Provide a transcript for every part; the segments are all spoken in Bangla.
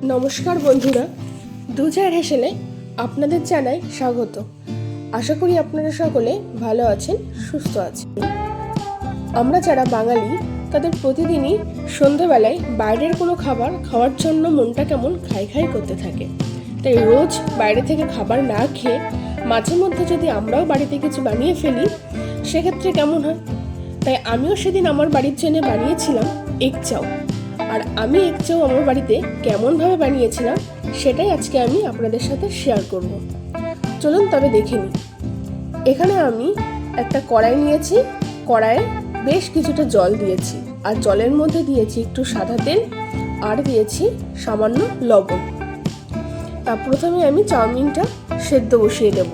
নমস্কার বন্ধুরা, দুজার হেসেলে আপনাদের জানাই স্বাগত। আশা করি আপনারা সকলে ভালো আছেন, সুস্থ আছেন। আমরা যারা বাঙালি তাদের প্রতিদিনই সন্ধ্যাবেলায় বাইরের কোনো খাবার খাওয়ার জন্য মনটা কেমন খাই খাই করতে থাকে। তাই রোজ বাইরে থেকে খাবার না খেয়ে মাঝে মধ্যে যদি আমরাও বাড়িতে কিছু বানিয়ে ফেলি সেক্ষেত্রে কেমন হয়। তাই আমিও সেদিন আমার বাড়ির জন্য বানিয়েছিলাম এগ চাউ। আর আমি এগ চাউ আমার বাড়িতে কেমনভাবে বানিয়েছিলাম সেটাই আজকে আমি আপনাদের সাথে শেয়ার করব। চলুন তবে দেখে নিই। এখানে আমি একটা কড়াই নিয়েছি, কড়াইয়ে বেশ কিছুটা জল দিয়েছি, আর জলের মধ্যে দিয়েছি একটু সাদা তেল আর দিয়েছি সামান্য লবণ। প্রথমে আমি চাউমিনটা সেদ্ধ বসিয়ে দেব।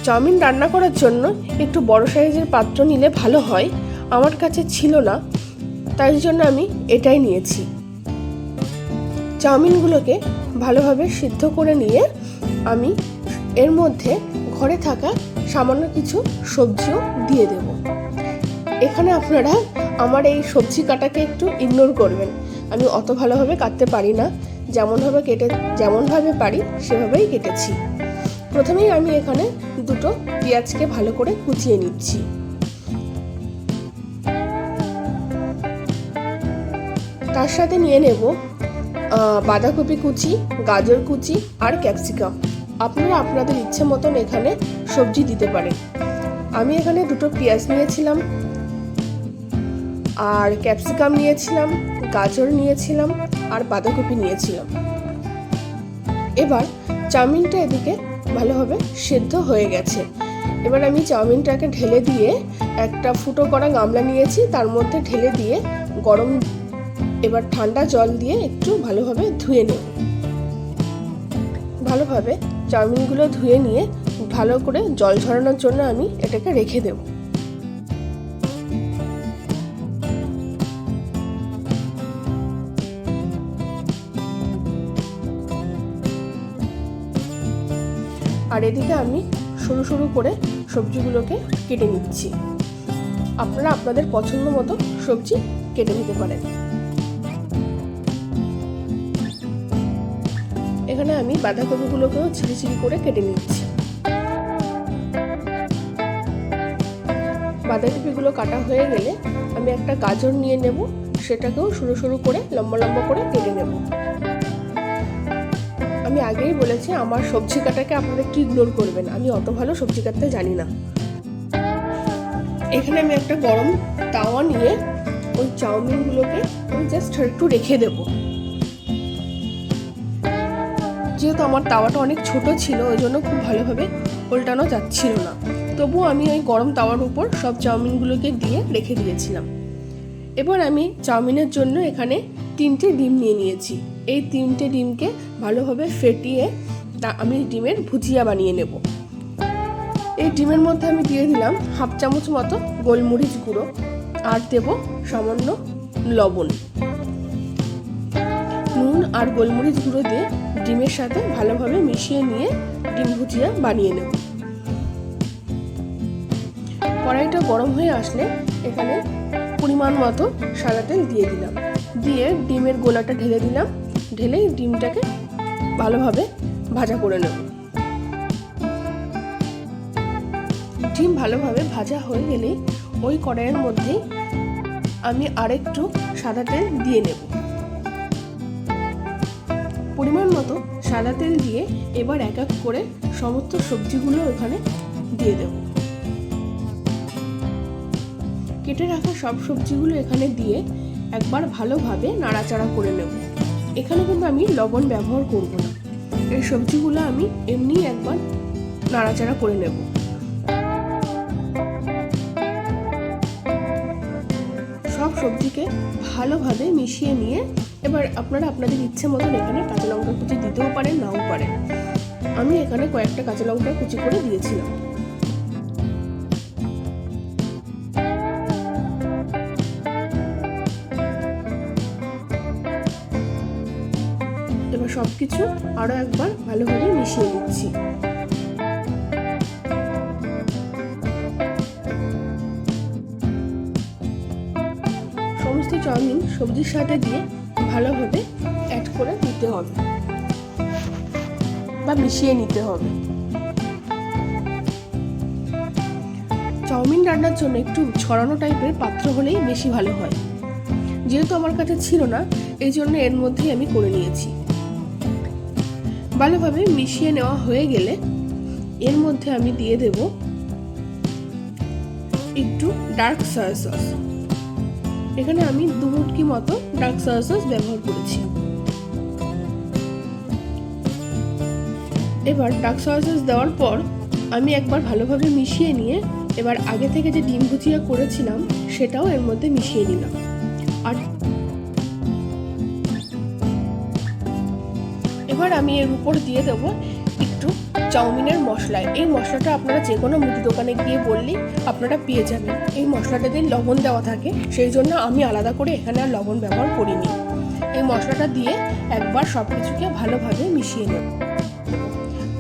চাউমিন রান্না করার জন্য একটু বড় সাইজের পাত্র নিলে ভালো হয়, আমার কাছে ছিল না, তাই জন্য আমি এটাই নিয়েছি। চাউমিনগুলোকে ভালোভাবে সিদ্ধ করে নিয়ে আমি এর মধ্যে ঘরে থাকা সামান্য কিছু সবজিও দিয়ে দেব। এখানে আপনারা আমার এই সবজি কাটাকে একটু ইগনোর করবেন, আমি অত ভালোভাবে কাটতে পারি না, যেমনভাবে পারি সেভাবেই কেটেছি। প্রথমেই আমি এখানে দুটো পেঁয়াজকে ভালো করে কুচিয়ে নিচ্ছি। তার সাথে নিয়ে নেব বাঁধাকপি কুচি, গাজর কুচি আর ক্যাপসিকাম। আপনারা আপনাদের ইচ্ছে মতন এখানে সবজি দিতে পারেন। আমি এখানে দুটো পেঁয়াজ নিয়েছিলাম, আর ক্যাপসিকাম নিয়েছিলাম, গাজর নিয়েছিলাম আর বাঁধাকপি নিয়েছিলাম। এবার চাউমিনটা এদিকে ভালোভাবে সেদ্ধ হয়ে গেছে। এবার আমি চাউমিনটাকে ঢেলে দিয়ে একটা ফুটো করা গামলা নিয়েছি, তার মধ্যে ঢেলে দিয়ে এবার ঠান্ডা জল দিয়ে একটু ভালোভাবে ধুয়ে নেব। ভালোভাবে চাউমিনগুলো ধুয়ে নিয়ে ভালো করে জল ঝরানোর জন্য আমি এটাকে রেখে দেব। আর এদিকে আমি সরু সরু করে সবজিগুলোকে কেটে নিচ্ছি। আপনারা আপনাদের পছন্দ মতো সবজি কেটে নিতে পারেন। এখানে আমি বাঁধাকপিগুলোকেও ছিঁড়ি ছিঁড়ি করে কেটে নিচ্ছি। বাঁধাকপিগুলো কাটা হয়ে গেলে আমি একটা গাজর নিয়ে নেব, সেটাকেও সরু সরু করে লম্বা লম্বা করে কেটে নেব। আমি আগেই বলেছি আমার সবজি কাটাকে আপনারা একটু ইগনোর করবেন, আমি অত ভালো সবজি কাটতে জানি না। এখানে আমি একটা গরম তাওয়া নিয়ে ওই চাউমিনগুলোকে আমি জাস্ট একটু রেখে দেব। যেহেতু আমার তাওয়াটা অনেক ছোট ছিল, ওই জন্য খুব ভালোভাবে উল্টানো যাচ্ছিল না, তবুও আমি ওই গরম তাওয়ার উপর সব চাউমিনগুলোকে দিয়ে রেখে দিয়েছিলাম। এবার আমি চাউমিনের জন্য এখানে 3টে ডিম নিয়ে নিয়েছি। এই 3টে ডিমকে ভালোভাবে ফেটিয়ে আমি ডিমের ভুজিয়া বানিয়ে নেব। এই ডিমের মধ্যে আমি দিয়ে দিলাম হাফ চামচ মতো গোলমরিচ গুঁড়ো আর দেব সামান্য লবণ। নুন আর গোলমরিচ গুঁড়ো দিয়ে ডিমের সাথে ভালোভাবে মিশিয়ে নিয়ে ডিম ভুজিয়া বানিয়ে নেব। কড়াইটা গরম হয়ে আসলে এখানে পরিমাণ মতো সাদা তেল দিয়ে দিলাম, দিয়ে ডিমের গোলাটা ঢেলে দিলাম। ঢেলে ডিমটাকে ভালোভাবে ভাজা করে নেব। ডিম ভালোভাবে ভাজা হয়ে গেলে ওই কড়াইয়ের মধ্যে আমি আরেকটু সাদা তেল দিয়ে নেব। পরিমাণ মতো সাদা তেল দিয়ে এবার এক এক করে সমস্ত সবজিগুলো এখানে দিয়ে দেব। কেটে রাখা সব সবজিগুলো এখানে দিয়ে একবার ভালোভাবে নাড়াচাড়া করে নেব। এখানে কিন্তু আমি লবণ ব্যবহার করব না, এই সবজিগুলো আমি এমনি একবার নাড়াচাড়া করে নেব। সব সবজিকে ভালোভাবে মিশিয়ে নিয়ে এবার আপনারা আপনাদের ইচ্ছে মতন এখানে কাঁচা লঙ্কা কুচি দিতেও পারেন, নাও পারেন। আমি এখানে কয়েকটা কাঁচা লঙ্কা কুচি করে দিয়েছিলাম। এবার সবকিছু আরো একবার ভালোভাবে মিশিয়ে নিচ্ছি। সমস্ত চাউমিন সবজির সাথে দিয়ে ভালোভাবে অ্যাড করে দিতে হবে বা মিশিয়ে নিতে হবে। চাউমিন রান্নার জন্য একটু ছড়ানো টাইপের পাত্র হলেই বেশি ভালো হয়। যেহেতু আমার কাছে ছিল না, এই জন্য এর মধ্যেই আমি করে নিয়েছি। ভালোভাবে মিশিয়ে নেওয়া হয়ে গেলে এর মধ্যে আমি দিয়ে দেব একটু ডার্ক সয়া সস। এখানে আমি 2 মুটকি মতো ডার্ক সয়া সস ব্যবহার করেছি। এবার ডার্ক সয়া সস দেওয়ার পর আমি একবার ভালোভাবে মিশিয়ে নিয়ে এবার আগে থেকে যে ডিম ভুজিয়া করেছিলাম সেটাও এর মধ্যে মিশিয়ে নিলাম। আর এবার আমি এর উপর দিয়ে দেব একটু চাউমিনের মশলা। এই মশলাটা আপনারা যে কোনো মুদি দোকানে গিয়ে বললেই আপনারা পেয়ে যাবেন। এই মশলাটাতে লবণ দেওয়া থাকে, সেই জন্য আমি আলাদা করে এখানে আর লবণ ব্যবহার করিনি। এই মশলাটা দিয়ে একবার সব কিছুকে ভালোভাবে মিশিয়ে নেব।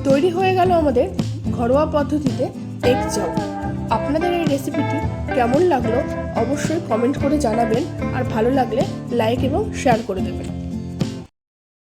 তৈরি হয়ে গেল আমাদের ঘরোয়া পদ্ধতিতে এগ চাউ। আপনাদের এই রেসিপিটি কেমন লাগলো অবশ্যই কমেন্ট করে জানাবেন, আর ভালো লাগলে লাইক এবং শেয়ার করে দেবেন।